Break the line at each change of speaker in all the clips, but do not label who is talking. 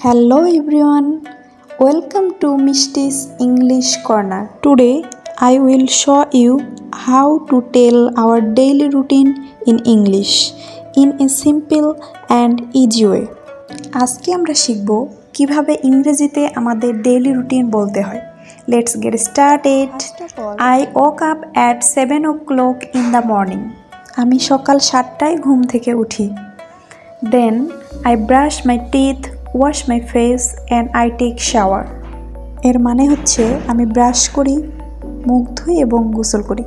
Hello everyone, welcome to Mishti's English Corner. Today I will show you how to tell our daily routine in English in a simple and easy way. আজকে আমরা শিখব কিভাবে ইংরেজিতে আমাদের daily routine বলতে হয়। Let's get started. I woke up at 7 o'clock in the morning. আমি সকাল 7টায় ঘুম থেকে উঠি। Then I brush my teeth, wash my face and I take shower. এর মানে হচ্ছে আমি ব্রাশ করি, মুখ ধুই এবং গোসল করি।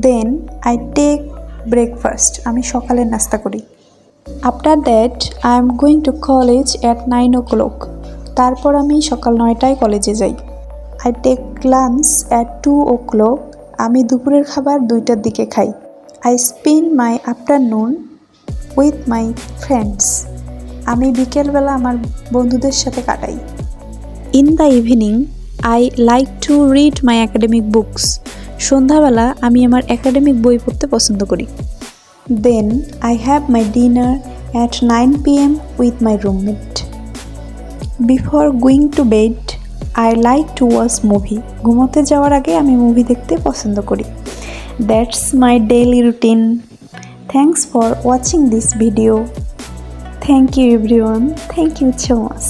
Then I take breakfast. আমি সকালে নাস্তা করি। After that I am going to college at 9 o'clock. তারপর আমি সকাল 9টায় কলেজে যাই। I take lunch at 2 o'clock. আমি দুপুরের খাবার 2টার দিকে খাই। I spend my afternoon with my friends. আমি বিকেলবেলা আমার বন্ধুদের সাথে কাটাই। In the evening, I like to read my academic books. সন্ধ্যাবেলা আমি আমার একাডেমিক বই পড়তে পছন্দ করি। Then I have my dinner at 9 p.m. with my roommate. Before going to bed, I like to watch movie. ঘুমোতে যাওয়ার আগে আমি মুভি দেখতে পছন্দ করি। That's my daily routine. Thanks for watching this video. Thank you everyone. Thank you so much.